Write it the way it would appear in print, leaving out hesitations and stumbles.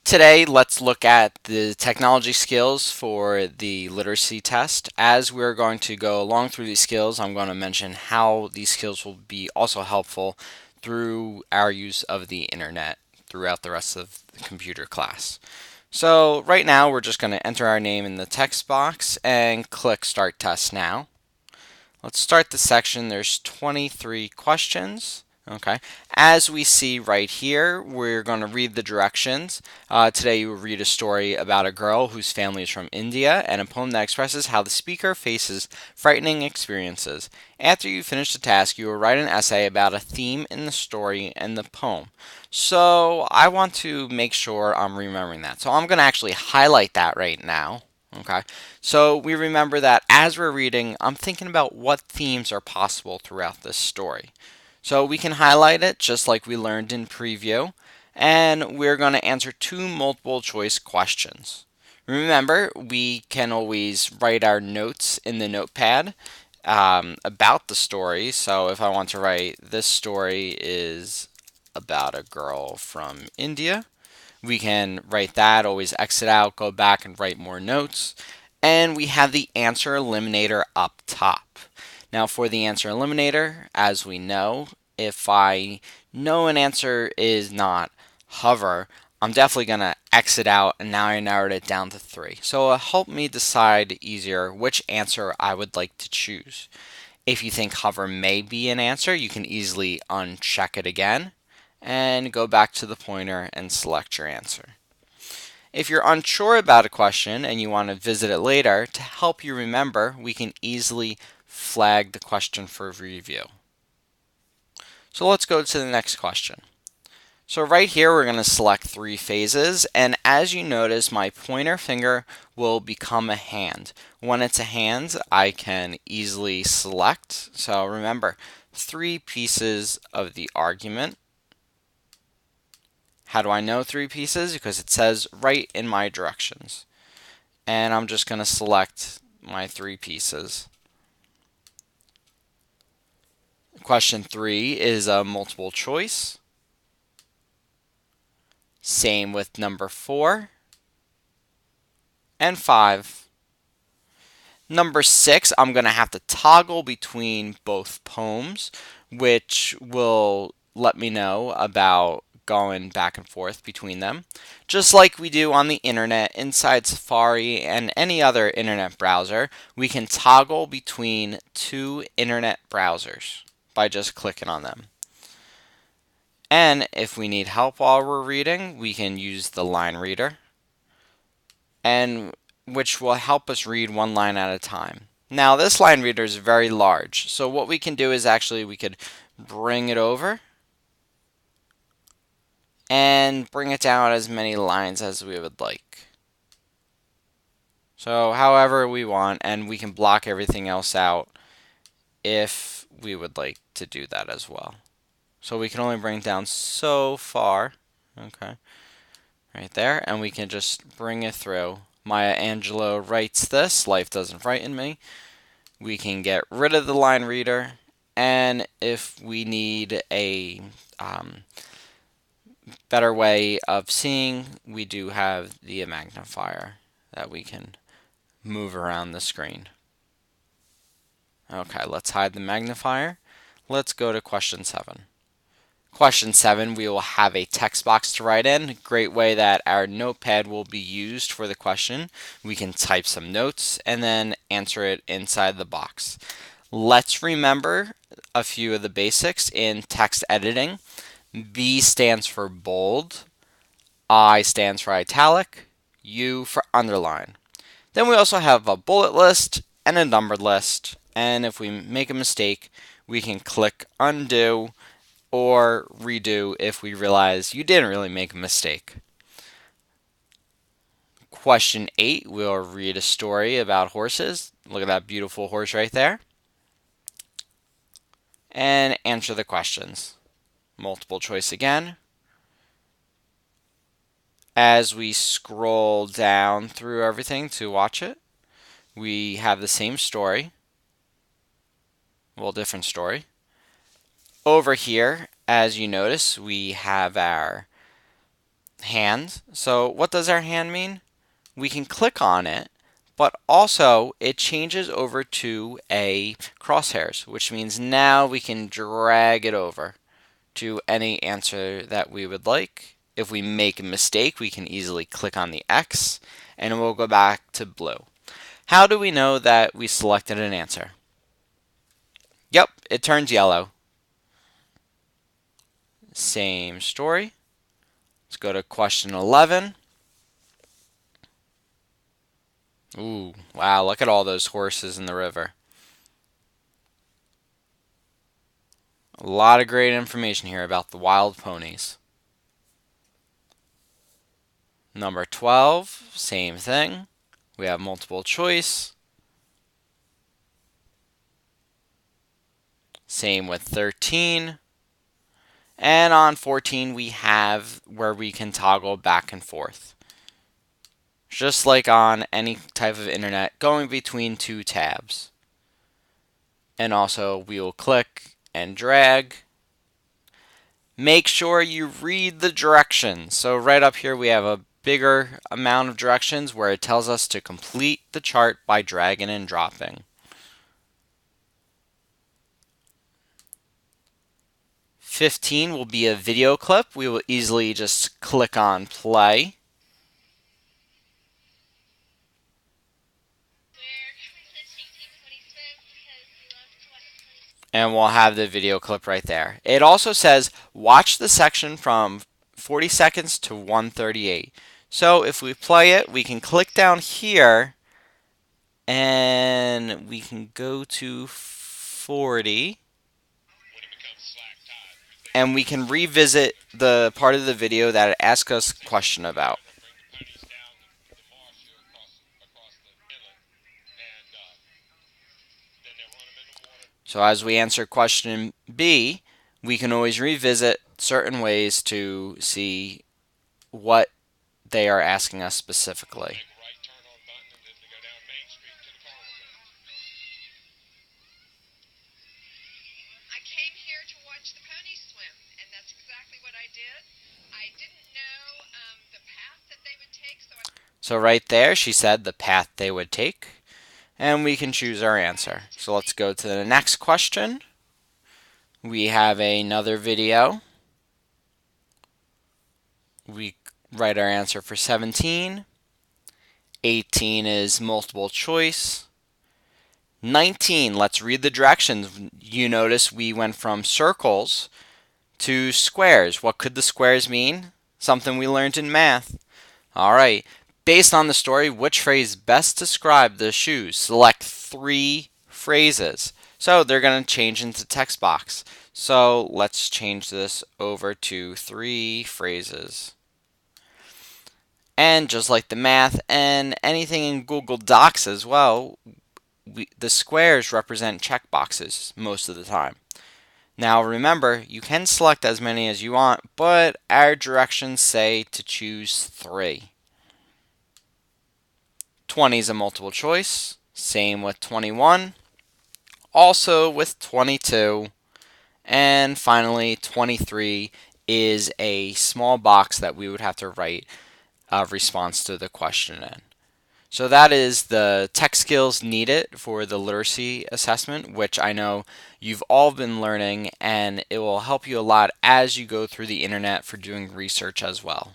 Today, let's look at the technology skills for the literacy test. As we're going to go along through these skills, I'm going to mention how these skills will be also helpful through our use of the internet throughout the rest of the computer class. So right now, we're just going to enter our name in the text box and click Start Test Now. Let's start the section. There's 23 questions. Okay. As we see right here, we're going to read the directions. Today you will read a story about a girl whose family is from India and a poem that expresses how the speaker faces frightening experiences. After you finish the task, you will write an essay about a theme in the story and the poem. So I want to make sure I'm remembering that. So I'm going to actually highlight that right now. Okay, so we remember that as we're reading, I'm thinking about what themes are possible throughout this story. So we can highlight it just like we learned in preview, and we're going to answer two multiple choice questions. Remember, we can always write our notes in the notepad about the story. So if I want to write, this story is about a girl from India, we can write that, always exit out, go back and write more notes. And we have the answer eliminator up top. Now for the answer eliminator, as we know, if I know an answer is not hover, I'm definitely going to exit out, and now I narrowed it down to 3. So it'll help me decide easier which answer I would like to choose. If you think hover may be an answer, you can easily uncheck it again and go back to the pointer and select your answer. If you're unsure about a question and you want to visit it later, to help you remember, we can easily flag the question for review. So let's go to the next question. So right here we're going to select 3 phases, and as you notice, my pointer finger will become a hand. When it's a hand, I can easily select. So remember, 3 pieces of the argument. How do I know 3 pieces? Because it says right in my directions. And I'm just going to select my 3 pieces. Question 3 is a multiple choice. Same with number 4 and 5. Number 6, I'm going to have to toggle between both poems, which will let me know about going back and forth between them. Just like we do on the internet, inside Safari and any other internet browser, we can toggle between 2 internet browsers by just clicking on them. And if we need help while we're reading, we can use the line reader, and which will help us read one line at a time. Now this line reader is very large, so what we can do is actually we could bring it over and bring it down as many lines as we would like. So however we want, and we can block everything else out if we would like to do that as well. So we can only bring it down so far, okay, right there, and we can just bring it through. Maya Angelou writes this, life doesn't frighten me. We can get rid of the line reader, and if we need a better way of seeing, we do have the magnifier that we can move around the screen. Okay, let's hide the magnifier. Let's go to question 7. Question 7, we will have a text box to write in. Great way that our notepad will be used for the question. We can type some notes and then answer it inside the box. Let's remember a few of the basics in text editing. B stands for bold, I stands for italic, U for underline. Then we also have a bullet list and a numbered list, and if we make a mistake, we can click undo or redo if we realize you didn't really make a mistake. Question 8, we'll read a story about horses. Look at that beautiful horse right there. And answer the questions. Multiple choice again. As we scroll down through everything to watch it, we have the same story. Well, different story. Over here, as you notice, we have our hand. So what does our hand mean? We can click on it, but also it changes over to a crosshairs, which means now we can drag it over to any answer that we would like. If we make a mistake, we can easily click on the X and it will go back to blue. How do we know that we selected an answer? Yep, it turns yellow. Same story. Let's go to question 11. Ooh, wow, look at all those horses in the river. A lot of great information here about the wild ponies. Number 12, same thing. We have multiple choice. Same with 13. And on 14, we have where we can toggle back and forth. Just like on any type of internet, going between two tabs. And also, we will click and drag. Make sure you read the directions. So right up here, we have a bigger amount of directions where it tells us to complete the chart by dragging and dropping. 15 will be a video clip. We will easily just click on play. And we'll have the video clip right there. It also says watch the section from 40 seconds to 138. So if we play it, we can click down here and we can go to 40 and we can revisit the part of the video that it asks us a question about. So as we answer question B, we can always revisit certain ways to see what they are asking us specifically. I came here to watch the ponies swim, and that's exactly what I did. I didn't know the path that they would take, So right there, she said the path they would take, and we can choose our answer. So let's go to the next question. We have another video. We write our answer for 17. 18 is multiple choice. 19, let's read the directions. You notice we went from circles to squares. What could the squares mean? Something we learned in math. All right. Based on the story, which phrase best described the shoes? Select 3 phrases. So they're going to change into text box. So let's change this over to 3 phrases. And just like the math and anything in Google Docs as well, the squares represent checkboxes most of the time. Now remember, you can select as many as you want, but our directions say to choose 3. 20 is a multiple choice, same with 21, also with 22, and finally 23 is a small box that we would have to write a response to the question in. So that is the tech skills needed for the literacy assessment, which I know you've all been learning, and it will help you a lot as you go through the internet for doing research as well.